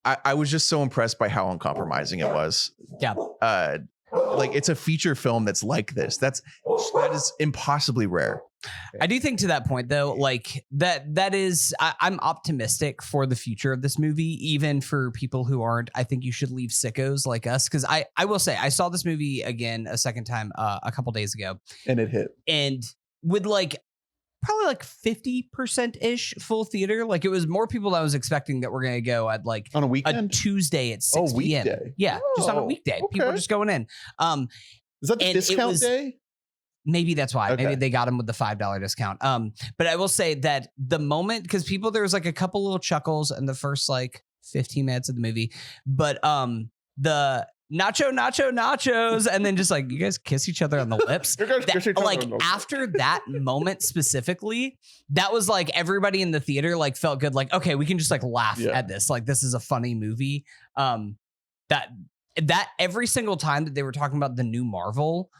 I was just so impressed by how uncompromising it was. Yeah. Like it's a feature film that's like this. That is impossibly rare. I do think to that point though, like that is I'm optimistic for the future of this movie, even for people who aren't. I think you should leave sickos like us, because I will say I saw this movie again a second time a couple days ago, and it hit, and with like probably like 50% ish full theater. Like it was more people than I was expecting that were going to go at like on a weekend, a Tuesday at 6 p.m. Weekday. Yeah, just on a weekday. Okay. People were just going in. Is that the discount day? Maybe that's why. Okay. Maybe they got him with the $5 discount. But I will say that the moment, because there was like a couple little chuckles in the first like 15 minutes of the movie, but the nachos, and then just like you guys kiss each other on the lips. After that moment specifically, that was like everybody in the theater like felt good. Like, okay, we can just like laugh at this. Like this is a funny movie. That every single time that they were talking about the new Marvel,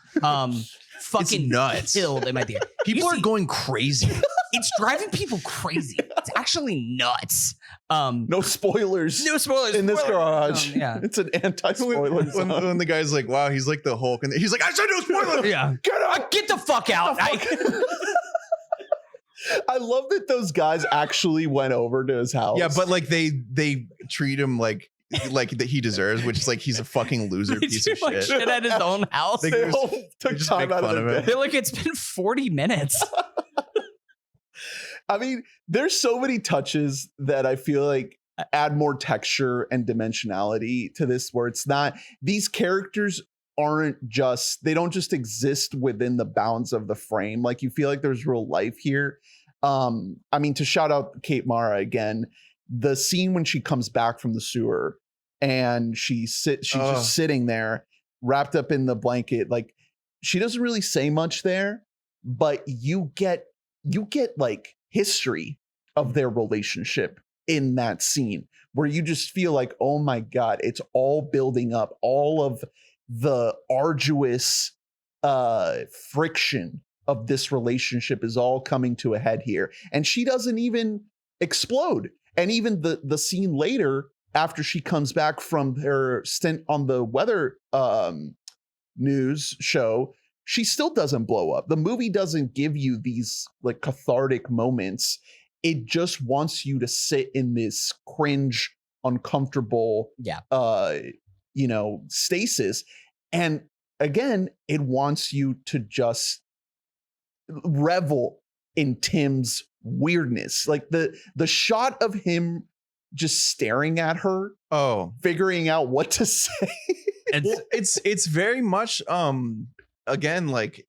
fucking nuts. Killed in my theater. People are going crazy. It's driving people crazy. It's actually nuts. No spoilers. No spoilers in this garage. Yeah, it's an anti-spoiler zone. When the guy's like, "Wow, he's like the Hulk," and he's like, "I said no spoilers." Yeah, get the fuck out. I love that those guys actually went over to his house. Yeah, but like they treat him like that he deserves, which is like he's a fucking loser piece of shit. Shit at his own house. They all took time out of it. They're like, it's been 40 minutes. I mean, there's so many touches that I feel like add more texture and dimensionality to this, where it's not, these characters they don't just exist within the bounds of the frame. Like you feel like there's real life here. I mean, to shout out Kate Mara again, the scene when she comes back from the sewer and she's just sitting there wrapped up in the blanket. Like she doesn't really say much there, but you get like history of their relationship in that scene, where you just feel like, oh my God, it's all building up. All of the arduous friction of this relationship is all coming to a head here. And she doesn't even explode. And even the scene later, after she comes back from her stint on the weather news show, she still doesn't blow up. The movie doesn't give you these like cathartic moments. It just wants you to sit in this cringe, uncomfortable, stasis. And again, it wants you to just revel in Tim's weirdness. Like the shot of him just staring at her, figuring out what to say. It's very much again, like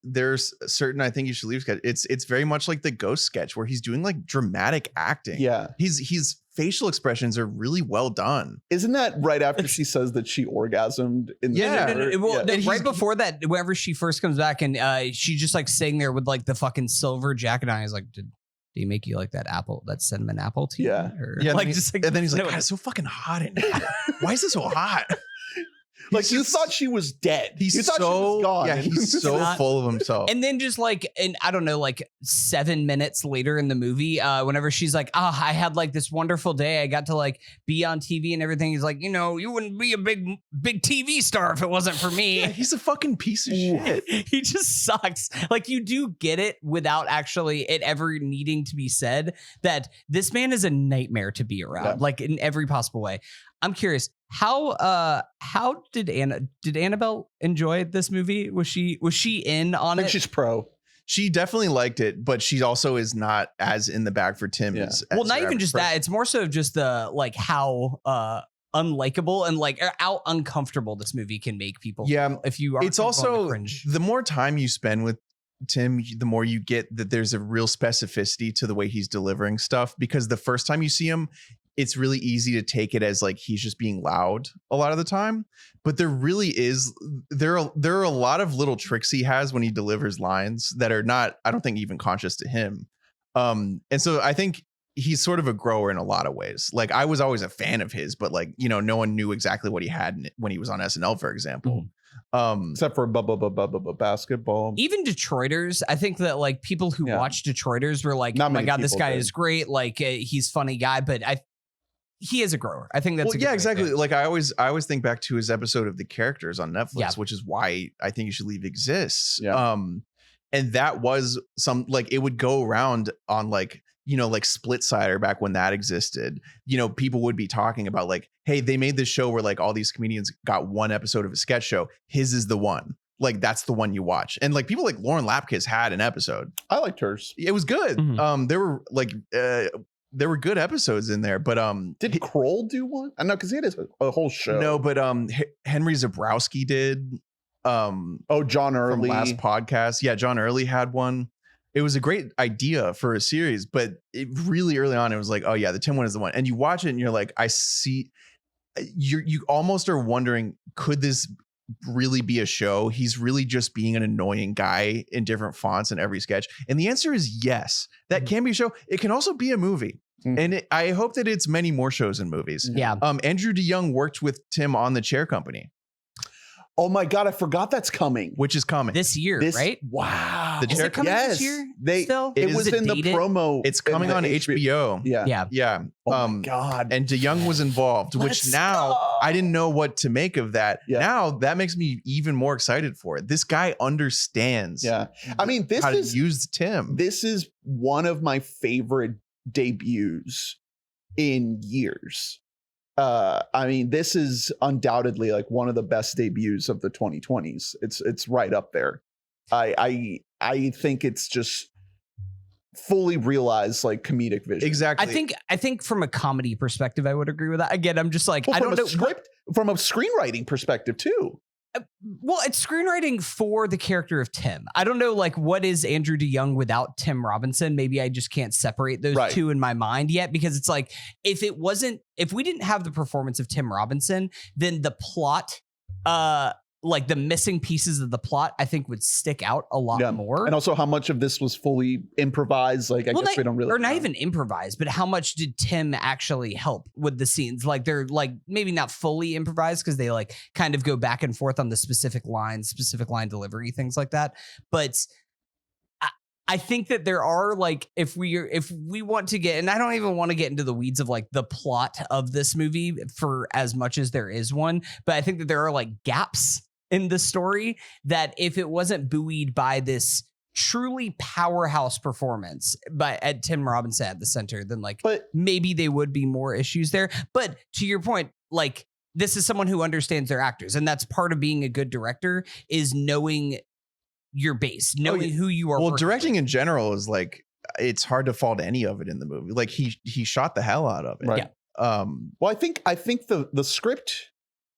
there's certain, I think you should leave sketch. It's very much like the Ghost sketch where he's doing like dramatic acting. Yeah. His facial expressions are really well done. Isn't that right after she says that she orgasmed in the right before that, whenever she first comes back and she's just like sitting there with like the fucking silver jacket on, he's like, did he make you like that cinnamon apple tea? Yeah. Like, just like, and then he's like, God, it's so fucking hot in here. Why is it so hot? Like you thought she was dead. You thought she was gone. Yeah, he's so full of himself. And then just like, and I don't know, like 7 minutes later in the movie, whenever she's like, I had like this wonderful day. I got to like be on TV and everything. He's like, you wouldn't be a big TV star if it wasn't for me. Yeah, he's a fucking piece of shit. He just sucks. Like you do get it without actually it ever needing to be said that this man is a nightmare to be around, like in every possible way. I'm curious, how did Annabelle enjoy this movie? Was she in on it? I think she's pro. She definitely liked it, but she also is not as in the bag for Tim as well, not even just that. It's more so just the like how unlikable and like how uncomfortable this movie can make people. Yeah, if you are. It's also the more time you spend with Tim, the more you get that there's a real specificity to the way he's delivering stuff, because the first time you see him, it's really easy to take it as like he's just being loud a lot of the time, but there really is there are a lot of little tricks he has when he delivers lines that are not, I don't think, even conscious to him. And so I think he's sort of a grower in a lot of ways. Like I was always a fan of his, but like, you know, no one knew exactly what he had when he was on SNL, for example. Except for basketball. Even Detroiters, I think that like people who watch Detroiters were like, Not oh my many God, this people guy did. is great. Like he's funny guy, but he is a grower. I think that's well, a good yeah, way exactly. to- Like I always think back to his episode of The Characters on Netflix, Yeah. which is why I think You Should Leave exists. Yeah. And that was some, like, it would go around on like, you know, like Split Sider back when that existed. You know, people would be talking about like, hey, they made this show where like all these comedians got one episode of a sketch show. His is the one. Like that's the one you watch. And like people like Lauren Lapkus had an episode. I liked hers. It was good. Mhm. There were like there were good episodes in there, but Did Kroll do one? I know because he had a whole show. no, but Henry Zabrowski did. John From Early. last podcast. Yeah, John Early had one. It was a great idea for a series, but it really early on, it was like, oh yeah, the Tim one is the one. And you watch it and you're like, I see, you almost are wondering, could this really be a show? He's really just being an annoying guy in different fonts in every sketch. And the answer is yes, that can be a show. It can also be a movie. And I hope that it's many more shows and movies. Yeah. Andrew DeYoung worked with Tim on The Chair Company, Oh my God, I forgot that's coming. which is coming. This year, This, right? Wow. The Is Chair- it coming yes. this year? They, Still? it Is was it in the dated? promo. It's in coming the on HBO. Yeah. Yeah. Yeah. Oh my God. And DeYoung was involved, which Let's now go. I didn't know what to make of that. Yeah. Now that makes me even more excited for it. This guy understands Yeah. I mean, how to use Tim. this is one of my favorite debuts in years. I mean, this is undoubtedly like one of the best debuts of the 2020s. It's right up there. I think it's just fully realized like comedic vision. Exactly. I think from a comedy perspective, I would agree with that. Again, I'm just like, Well, I don't know. from a screenwriting perspective too. Well, it's screenwriting for the character of Tim. I don't know, like, what is Andrew DeYoung without Tim Robinson? Maybe I just can't separate those Right. two in my mind yet, because it's like, if we didn't have the performance of Tim Robinson, then the plot, like the missing pieces of the plot, I think would stick out a lot more. And also how much of this was fully improvised. Like, I guess we don't really or not know. even improvised, but how much did Tim actually help with the scenes? Like they're like maybe not fully improvised because they like kind of go back and forth on the specific line delivery, things like that. But I think that there are like, if we want to get, and I don't even want to get into the weeds of like the plot of this movie for as much as there is one, but I think that there are like gaps in the story that if it wasn't buoyed by this truly powerhouse performance at Tim Robinson at the center, then like maybe they would be more issues there. But to your point, like this is someone who understands their actors, and that's part of being a good director is knowing your base, knowing who you are. Well, directing with. in general is like, it's hard to fault any of it in the movie. Like he shot the hell out of it. Right. Yeah. Well, I think the script,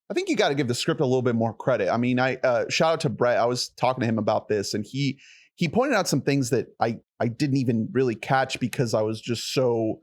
I think you got to give the script a little bit more credit. I mean, I shout out to Brett. I was talking to him about this, and he pointed out some things that I didn't even really catch because I was just so,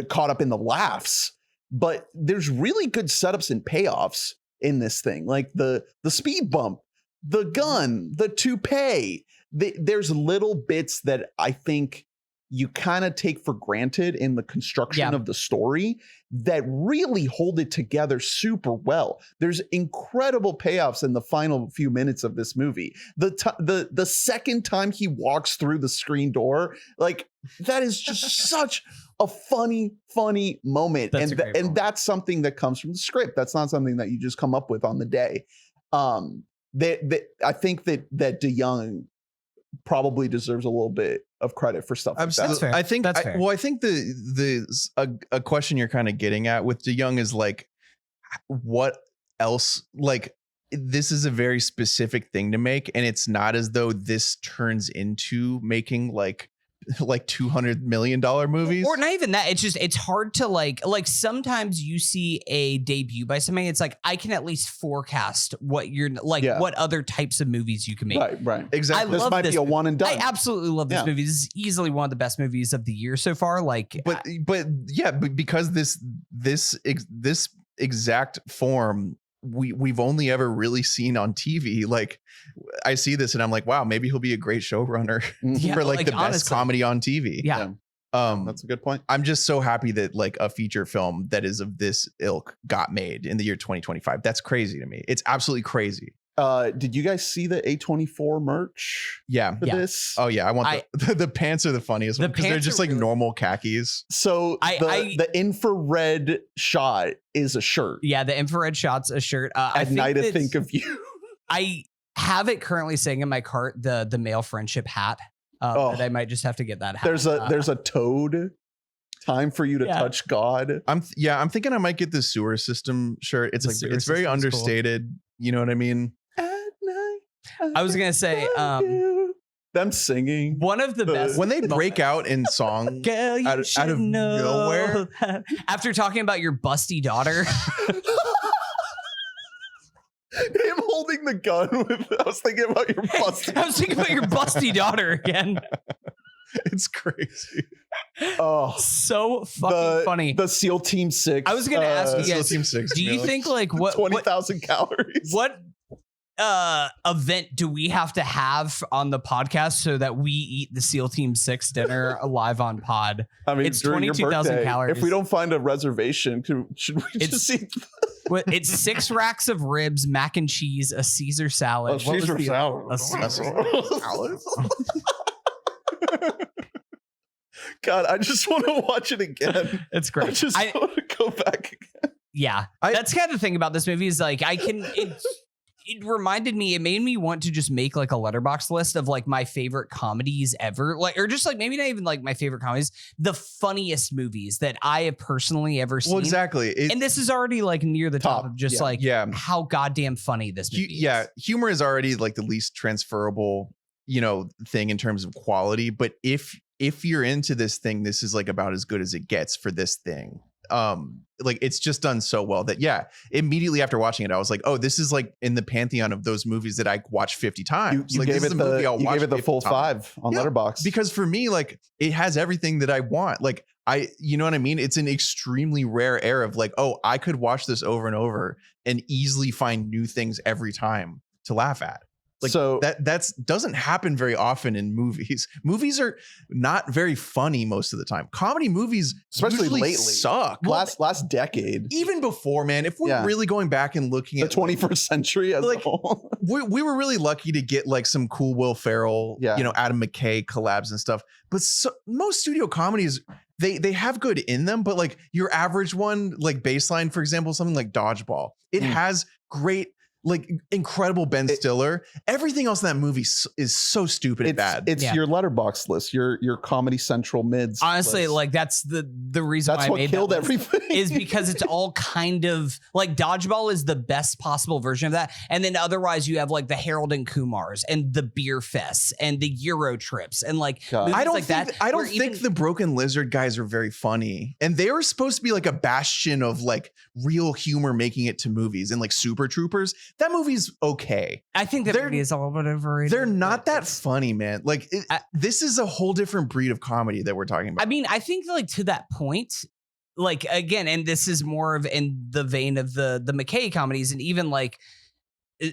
caught up in the laughs. But there's really good setups and payoffs in this thing, like the speed bump, the gun, the toupee. There's little bits that I think you kind of take for granted in the construction of the story that really hold it together super well. There's incredible payoffs in the final few minutes of this movie. The second time he walks through the screen door, like that is just such a funny moment. And that's something that comes from the script. That's not something that you just come up with on the day. I think that DeYoung probably deserves a little bit of credit for stuff like that. That's fair. I think That's fair. Well, I think a question you're kind of getting at with DeYoung is like, what else? Like, this is a very specific thing to make, and it's not as though this turns into making like like $200 million movies. Or not even that. It's just, it's hard to like sometimes you see a debut by somebody. It's like, I can at least forecast what you're like, what other types of movies you can make. Right. Exactly. This might be a one and done. I absolutely love this movie. This is easily one of the best movies of the year so far. Like, but because this exact form we've only ever really seen on TV. Like, I see this and I'm like, wow, maybe he'll be a great showrunner for like the best honestly, comedy on TV. Yeah. That's a good point. I'm just so happy that like a feature film that is of this ilk got made in the year 2025. That's crazy to me. It's absolutely crazy. Did you guys see the A24 merch? Yeah. For this? Oh yeah. I want the pants are the funniest one because they're just like really normal khakis. So the infrared shot is a shirt. Yeah. The infrared shot's a shirt. At night I think of you. I have it currently sitting in my cart, the male friendship hat. But I might just have to get that hat. There's a toad. Time for you to touch God. I'm thinking I might get the sewer system shirt. It's like it's very understated. Cool. You know what I mean? I was gonna say them singing one of the best when they break out in song Girl, you out of nowhere after talking about your busty daughter. Him holding the gun with I was thinking about your busty. I was thinking about your busty daughter again. It's crazy. Oh, so fucking funny. The SEAL Team 6. I was gonna ask you guys, Team 6, do you think like what 20,000 calories? What event do we have to have on the podcast so that we eat the SEAL Team 6 dinner live on pod? I mean, it's 22,000 calories. If we don't find a reservation, should we just eat? It's 6 racks of ribs, mac and cheese, a Caesar salad. Caesar salad. A salad. God, I just want to watch it again. It's great. I just want to go back again. Yeah. That's kind of the thing about this movie is like it reminded me, it made me want to just make like a letterbox list of like my favorite comedies ever. Like, or just like maybe not even like my favorite comedies, the funniest movies that I have personally ever seen. Well, exactly. And this is already like near the top of just how goddamn funny this movie is. Yeah. Humor is already like the least transferable, thing in terms of quality. But if you're into this thing, this is like about as good as it gets for this thing. Like it's just done so well that immediately after watching it, I was like, oh, this is like in the pantheon of those movies that I watch 50 times. You like, gave it the full 5 on Letterboxd because for me, like it has everything that I want. Like you know what I mean? It's an extremely rare air of like, oh, I could watch this over and over and easily find new things every time to laugh at. Like so that's doesn't happen very often in movies. Movies are not very funny most of the time. Comedy movies, especially lately, suck. Last decade, even before, man. If we're really going back and looking at the 21st century as a whole, we were really lucky to get like some cool Will Ferrell, Adam McKay collabs and stuff. But most studio comedies, they have good in them, but like your average one, like Baseline, for example, something like Dodgeball, it has great. Like incredible Ben Stiller. Everything else in that movie is so stupid and bad. It's your letterbox list, your Comedy Central mids. Honestly, list. like that's the reason that's why what I made killed that everything. Is because it's all kind of like Dodgeball is the best possible version of that, and then otherwise you have like the Harold and Kumars and the Beer Fests and the Euro trips and like I don't think the Broken Lizard guys are very funny, and they were supposed to be like a bastion of like real humor making it to movies, and like Super Troopers. That movie's okay. I think that movie is a little bit overrated. They're not that funny, man. Like this is a whole different breed of comedy that we're talking about. I mean, I think like to that point, like again, and this is more of in the vein of the McKay comedies, and even like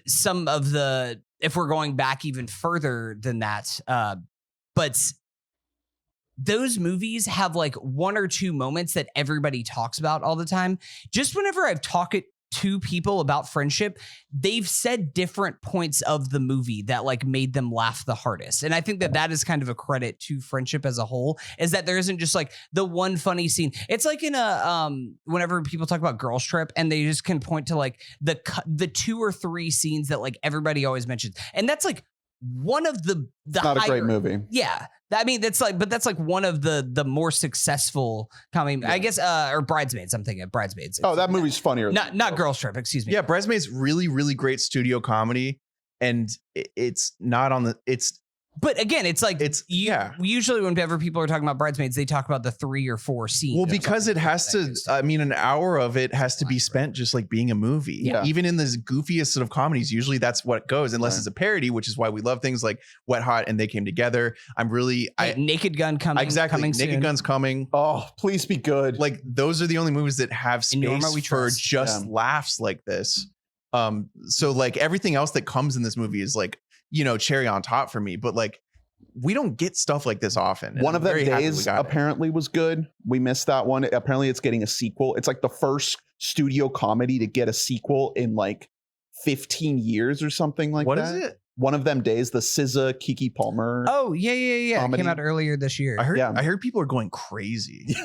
some of the, if we're going back even further than that, but those movies have like one or two moments that everybody talks about all the time. Just whenever I've talked to people about Friendship, they've said different points of the movie that like made them laugh the hardest. And I think that is kind of a credit to Friendship as a whole, is that there isn't just like the one funny scene. It's like in a whenever people talk about Girls Trip and they just can point to like the 2 or 3 scenes that like everybody always mentions. And that's like one of the not a great movie. Yeah. I mean, that's like one of the more successful comedy, I guess, or Bridesmaids. I'm thinking of Bridesmaids. That movie's funnier. Not Girls Trip, excuse me. Yeah, Bridesmaids, really, really great studio comedy, and it's not on the. It's But again, it's like usually whenever people are talking about Bridesmaids, they talk about the 3 or 4 scenes. Well, because it has to, I mean, an hour of it has to be spent just like being a movie. Yeah. Even in the goofiest sort of comedies, usually that's what goes, unless it's a parody, which is why we love things like Wet Hot and They Came Together. Naked Gun coming. Exactly. Coming Naked soon. Gun's coming. Oh, please be good. Like those are the only movies that have space for just laughs like this. So like everything else that comes in this movie is like, you know, cherry on top for me, but like we don't get stuff like this often. One of them days apparently was good. We missed that one. Apparently it's getting a sequel. It's like the first studio comedy to get a sequel in like 15 years or something like that. What is it? One of them days, the SZA Kiki Palmer. Oh, yeah. Comedy. It came out earlier this year. I heard people are going crazy.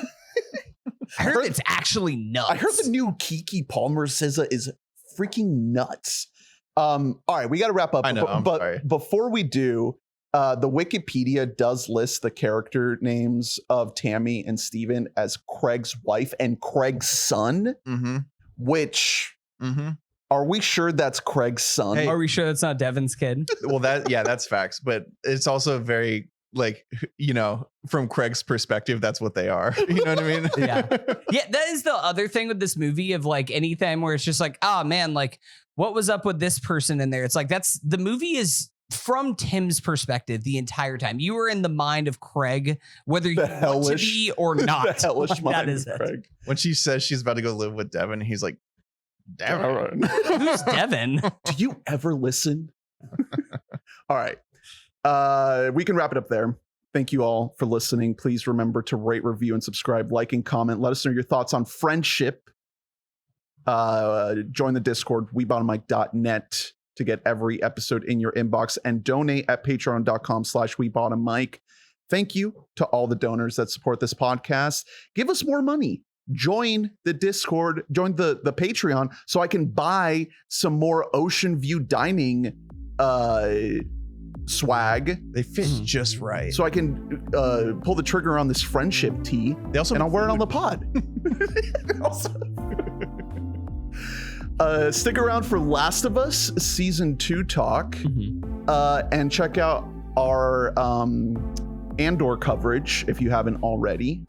I heard it's actually nuts. I heard the new Kiki Palmer SZA is freaking nuts. All right, we got to wrap up. I know, but sorry. Before we do, the Wikipedia does list the character names of Tammy and Steven as Craig's wife and Craig's son, which are we sure that's Craig's son? Hey, are we sure that's not Devin's kid? Well, that's facts, but it's also very like, you know, from Craig's perspective, that's what they are. You know what I mean? Yeah. That is the other thing with this movie of like anytime where it's just like, oh man, like what was up with this person in there? It's like the movie is from Tim's perspective the entire time. You were in the mind of Craig, whether you want to be or not. The hellish mind of Craig. When she says she's about to go live with Devin, he's like, Devin. Who's Devin? Do you ever listen? All right. We can wrap it up there. Thank you all for listening. Please remember to rate, review, and subscribe, like, and comment. Let us know your thoughts on friendship. Join the Discord, webottommike.net to get every episode in your inbox, and donate at patreon.com/webottommike. Thank you to all the donors that support this podcast. Give us more money. Join the Discord, join the Patreon so I can buy some more Ocean View Dining swag. They fit just right. So I can pull the trigger on this friendship tee. They also, and I'll wear it on the pod. Stick around for Last of Us Season 2 talk, and check out our Andor coverage if you haven't already.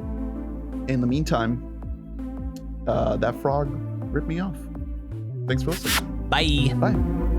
In the meantime, that frog ripped me off. Thanks for listening. Bye. Bye.